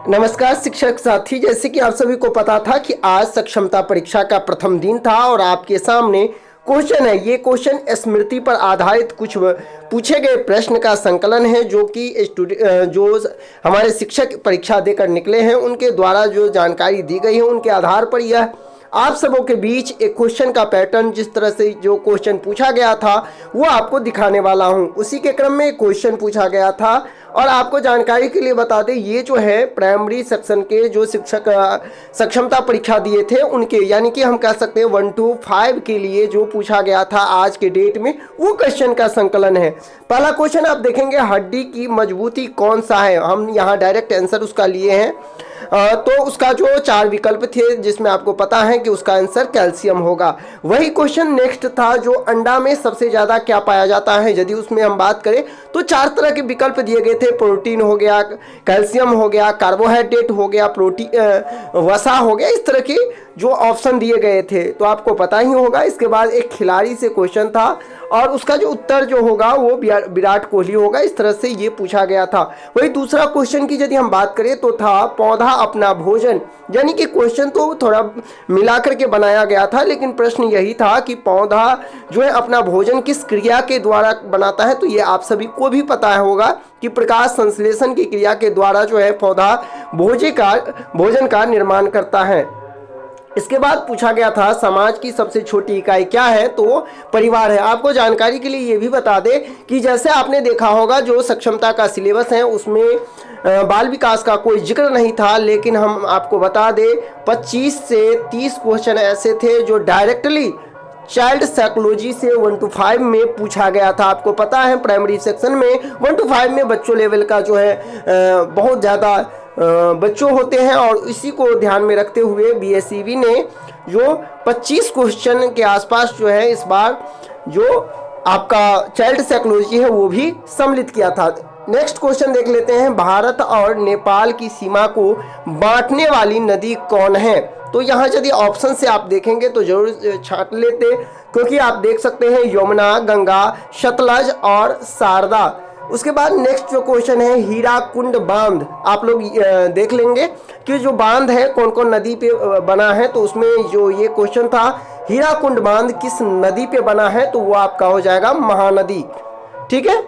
नमस्कार शिक्षक साथी, जैसे कि आप सभी को पता था कि आज सक्षमता परीक्षा का प्रथम दिन था और आपके सामने क्वेश्चन है। ये क्वेश्चन स्मृति पर आधारित कुछ पूछे गए प्रश्न का संकलन है जो कि जो हमारे शिक्षक परीक्षा देकर निकले हैं उनके द्वारा जो जानकारी दी गई है उनके आधार पर यह आप सबों के बीच एक क्वेश्चन का पैटर्न, जिस तरह से जो क्वेश्चन पूछा गया था वो आपको दिखाने वाला हूं। उसी के क्रम में एक क्वेश्चन पूछा गया था और आपको जानकारी के लिए बता दें, ये जो है प्राइमरी सेक्शन के जो शिक्षक सक्षमता परीक्षा दिए थे उनके, यानी कि हम कह सकते हैं 1 to 5 के लिए जो पूछा गया था आज के डेट में, वो क्वेश्चन का संकलन है। पहला क्वेश्चन आप देखेंगे, हड्डी की मजबूती कौन सा है। हम यहाँ डायरेक्ट आंसर उसका लिए हैं। तो उसका जो 4 विकल्प थे जिसमें आपको पता है कि उसका आंसर कैल्शियम होगा। वही क्वेश्चन नेक्स्ट था, जो अंडा में सबसे ज़्यादा क्या पाया जाता है। यदि उसमें हम बात करें तो 4 तरह के विकल्प दिए गए थे, प्रोटीन हो गया, कैल्शियम हो गया, कार्बोहाइड्रेट हो गया, वसा हो गया, इस तरह के जो ऑप्शन दिए गए थे तो आपको पता ही होगा। इसके बाद एक खिलाड़ी से क्वेश्चन था और उसका जो उत्तर जो होगा वो विराट कोहली होगा। इस तरह से ये पूछा गया था। वही दूसरा क्वेश्चन की यदि हम बात करें तो था पौधा अपना भोजन, यानी कि क्वेश्चन तो थोड़ा मिलाकर के बनाया गया था लेकिन प्रश्न यही था कि पौधा जो है अपना भोजन किस क्रिया के द्वारा बनाता है। तो ये आप सभी को भी पता होगा कि प्रकाश संश्लेषण की क्रिया के द्वारा जो है पौधा भोजन का निर्माण करता है। इसके बाद पूछा गया था समाज की सबसे छोटी इकाई क्या है, तो परिवार है। आपको जानकारी के लिए ये भी बता दें कि जैसे आपने देखा होगा जो सक्षमता का सिलेबस है उसमें बाल विकास का कोई जिक्र नहीं था, लेकिन हम आपको बता दें 25 से 30 क्वेश्चन ऐसे थे जो डायरेक्टली चाइल्ड साइकोलॉजी से 1 to 5 में पूछा गया था। आपको पता है प्राइमरी सेक्शन में 1 to 5 में बच्चों लेवल का जो है बहुत ज़्यादा बच्चों होते हैं और इसी को ध्यान में रखते हुए बीएसईबी ने जो 25 क्वेश्चन के आसपास जो है इस बार जो आपका चाइल्ड साइकोलॉजी है वो भी सम्मिलित किया था। नेक्स्ट क्वेश्चन देख लेते हैं, भारत और नेपाल की सीमा को बांटने वाली नदी कौन है। तो यहाँ यदि ऑप्शन से आप देखेंगे तो जरूर छांट लेते, क्योंकि आप देख सकते हैं यमुना, गंगा, सतलज और शारदा। उसके बाद नेक्स्ट जो क्वेश्चन है हीराकुंड बांध, आप लोग देख लेंगे कि जो बांध है कौन कौन नदी पे बना है। तो उसमें जो ये क्वेश्चन था हीराकुंड बांध किस नदी पे बना है, तो वो आपका हो जाएगा महानदी। ठीक है,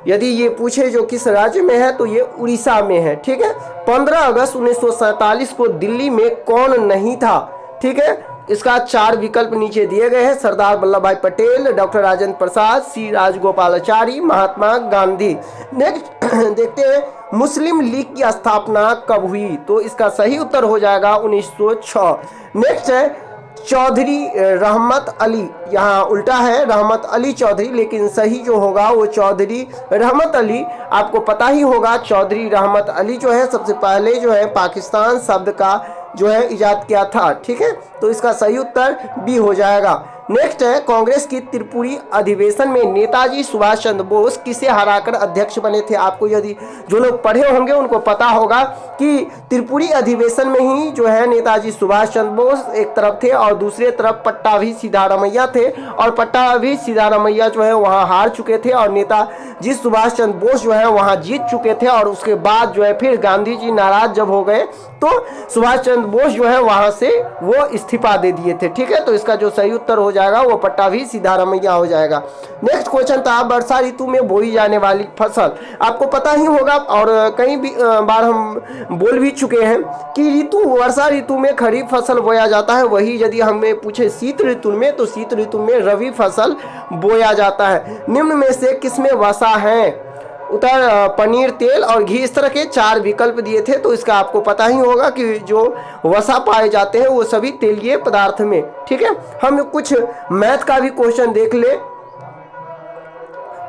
यदि ये पूछे जो किस राज्य में है तो ये उड़ीसा में है। ठीक है, 15 अगस्त 1947 को दिल्ली में कौन नहीं था। ठीक है, इसका 4 विकल्प नीचे दिए गए हैं, सरदार वल्लभ भाई पटेल, डॉक्टर राजेंद्र प्रसाद, सी राजगोपालाचारी, महात्मा गांधी। नेक्स्ट देखते हैं मुस्लिम लीग की स्थापना कब हुई, तो इसका सही उत्तर हो जाएगा 1906। नेक्स्ट है चौधरी रहमत अली, यहाँ उल्टा है रहमत अली चौधरी, लेकिन सही जो होगा वो चौधरी रहमत अली। आपको पता ही होगा चौधरी रहमत अली जो है सबसे पहले जो है पाकिस्तान शब्द का जो है इजाद किया था। ठीक है, तो इसका सही उत्तर बी हो जाएगा। नेक्स्ट है कांग्रेस की त्रिपुरी अधिवेशन में नेताजी सुभाष चंद्र बोस किसे हराकर अध्यक्ष बने थे। आपको यदि जो लोग पढ़े होंगे उनको पता होगा कि त्रिपुरी अधिवेशन में ही जो है नेताजी सुभाष चंद्र बोस एक तरफ थे और दूसरे तरफ पट्टाभी सीतारामैया थे, और पट्टाभी सीतारामैया जो है वहाँ हार चुके थे और नेताजी सुभाष चंद्र बोस जो है वहाँ जीत चुके थे। और उसके बाद जो है फिर गांधी जी नाराज जब हो गए तो सुभाष चंद्र बोस जो है वहाँ से वो इस्तीफा दे दिए थे। ठीक है, तो इसका जो सही उत्तर हो जाएगा वो पट्टाभी सीतारामैया हो जाएगा। नेक्स्ट क्वेश्चन था वर्षा ऋतु में बोई जाने वाली फसल। आपको पता ही होगा और कई बार हम बोल भी चुके हैं कि ऋतु वर्षा ऋतु में खरीफ फसल बोया जाता है। वही यदि हमें पूछे शीत ऋतु में तो शीत ऋतु में रबी फसल बोया जाता है। निम्न में से किसमें वसा है, उत्तर पनीर, तेल और घी। इस तरह के 4 विकल्प दिए थे, तो इसका आपको पता ही होगा कि जो वसा पाए जाते हैं वो सभी तेलीय पदार्थ में। ठीक है, हम कुछ मैथ का भी क्वेश्चन देख ले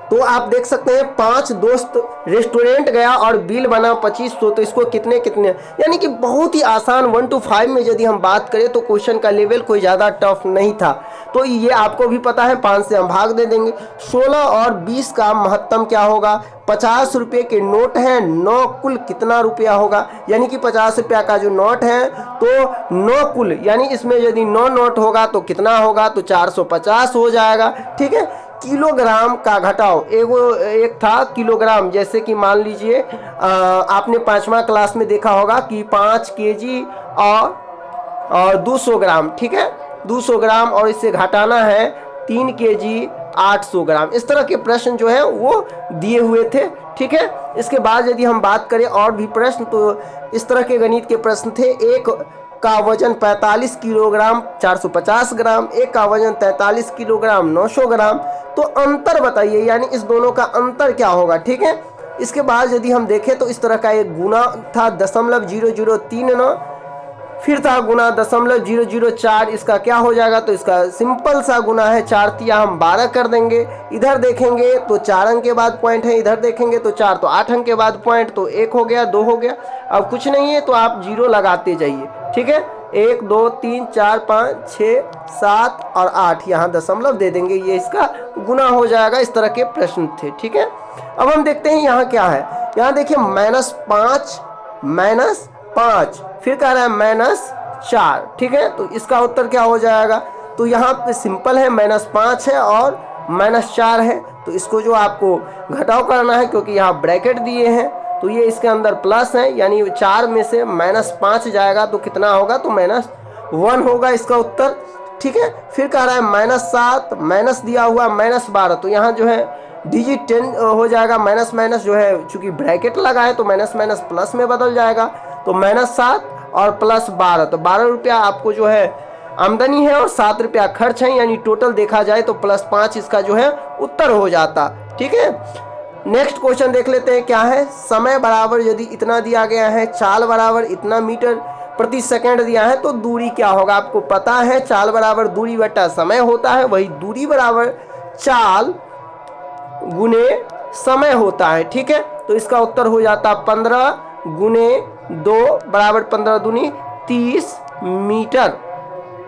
तो आप देख सकते हैं 5 दोस्त रेस्टोरेंट गया और बिल बना 2500, तो इसको कितने यानी कि बहुत ही आसान 1 to 5 में यदि हम बात करें तो क्वेश्चन का लेवल कोई ज़्यादा टफ नहीं था। तो ये आपको भी पता है, 5 से हम भाग दे देंगे। 16 और 20 का महत्तम क्या होगा। 50 रुपये के नोट हैं, 9 कुल कितना रुपया होगा, यानी कि 50 रुपया का जो नोट है तो 9 कुल, यानी इसमें यदि 9 नोट होगा तो कितना होगा, तो 450 हो जाएगा। ठीक है, किलोग्राम का घटाओ। एक था किलोग्राम, जैसे कि मान लीजिए आपने 5वां क्लास में देखा होगा कि 5 केजी और 200 ग्राम, ठीक है, 200 ग्राम, और इससे घटाना है 3 केजी 800 ग्राम। इस तरह के प्रश्न जो है वो दिए हुए थे, ठीक है। इसके बाद यदि हम बात करें और भी प्रश्न, तो इस तरह के गणित के प्रश्न थे। एक का वजन 45 किलोग्राम 450 ग्राम, एक का वजन 43 किलोग्राम 900 ग्राम। तो अंतर बताइए, यानी इस दोनों का अंतर क्या होगा, ठीक है। इसके बाद यदि हम देखें तो इस तरह का एक गुना था 0.0039, फिर था गुना 0.004। इसका क्या हो जाएगा, तो इसका सिंपल सा गुना है, 4 तिया हम 12 कर देंगे। इधर देखेंगे तो 4 अंक के बाद पॉइंट है, इधर देखेंगे तो 4, तो 8 अंक के बाद पॉइंट, तो 1 हो गया, 2 हो गया। अब कुछ नहीं है तो आप 0 लगाते जाइए, ठीक है। 1 2 3 4 5 6 7 और 8 यहाँ दशमलव दे देंगे, ये इसका गुना हो जाएगा। इस तरह के प्रश्न थे, ठीक है। अब हम देखते हैं यहाँ क्या है। यहाँ देखिए -5, फिर कह रहा है -4, ठीक है। तो इसका उत्तर क्या हो जाएगा, तो यहाँ पे सिंपल है, -5 है और -4 है। तो इसको जो आपको घटाव करना है, क्योंकि यहाँ ब्रैकेट दिए हैं, तो ये इसके अंदर प्लस है, यानी 4 में से -5 जाएगा तो कितना होगा, तो -1 होगा इसका उत्तर, ठीक है। फिर कह रहा है -7, माइनस दिया हुआ -12, तो यहाँ जो है डिजिट 10 हो जाएगा। माइनस माइनस जो है चूंकि ब्रैकेट लगा है तो माइनस माइनस प्लस में बदल जाएगा, तो -7 और +12, तो 12 रुपया आपको जो है आमदनी है और 7 रुपया खर्च है, यानी टोटल देखा जाए तो +5 इसका जो है उत्तर हो जाता, ठीक है। नेक्स्ट क्वेश्चन देख लेते हैं क्या है। समय बराबर यदि इतना दिया गया है, चाल बराबर इतना मीटर प्रति सेकंड दिया है, तो दूरी क्या होगा, आपको पता है चाल बराबर दूरी बटा समय होता है, वही दूरी बराबर चाल गुने समय होता है, ठीक है। तो इसका उत्तर हो जाता 15 गुने 2 बराबर 15 दूनी 30 मीटर।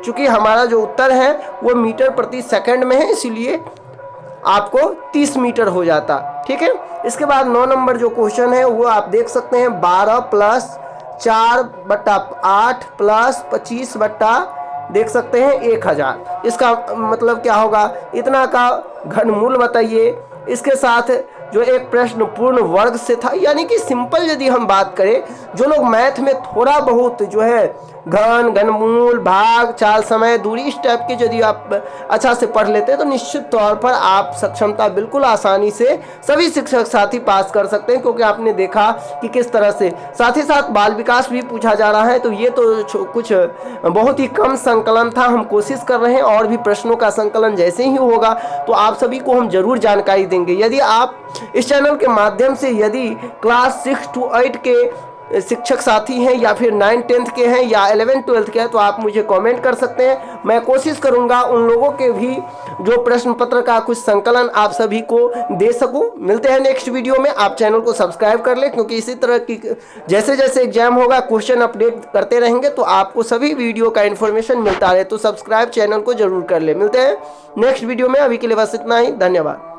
चूंकि हमारा जो उत्तर है वो मीटर प्रति सेकंड में है, इसीलिए आपको 30 मीटर हो जाता, ठीक है। इसके बाद 9 नंबर जो क्वेश्चन है वो आप देख सकते हैं, 12 + 4/8 + 25 देख सकते हैं 1000। इसका मतलब क्या होगा, इतना का घनमूल बताइए। इसके साथ जो एक प्रश्न पूर्ण वर्ग से था, यानी कि सिंपल यदि हम बात करें, जो लोग मैथ में थोड़ा बहुत जो है घनमूल, भाग, चाल, समय, दूरी, इस टाइप के यदि आप अच्छा से पढ़ लेते हैं तो निश्चित तौर पर आप सक्षमता बिल्कुल आसानी से सभी शिक्षक साथी पास कर सकते हैं, क्योंकि आपने देखा कि किस तरह से। साथ ही साथ बाल विकास भी पूछा जा रहा है, तो ये तो कुछ बहुत ही कम संकलन था, हम कोशिश कर रहे हैं और भी प्रश्नों का संकलन जैसे ही होगा तो आप सभी को हम जरूर जानकारी देंगे। यदि आप इस चैनल के माध्यम से यदि क्लास 6 to 8 के शिक्षक साथी हैं, या फिर 9th 10th के हैं, या 11th 12th के हैं, तो आप मुझे कमेंट कर सकते हैं। मैं कोशिश करूंगा उन लोगों के भी जो प्रश्न पत्र का कुछ संकलन आप सभी को दे सकूं। मिलते हैं नेक्स्ट वीडियो में। आप चैनल को सब्सक्राइब कर लें, क्योंकि इसी तरह की जैसे जैसे एग्जाम होगा क्वेश्चन अपडेट करते रहेंगे, तो आपको सभी वीडियो का इन्फॉर्मेशन मिलता रहे। तो सब्सक्राइब चैनल को जरूर कर ले। मिलते हैं नेक्स्ट वीडियो में, अभी के लिए बस इतना ही, धन्यवाद।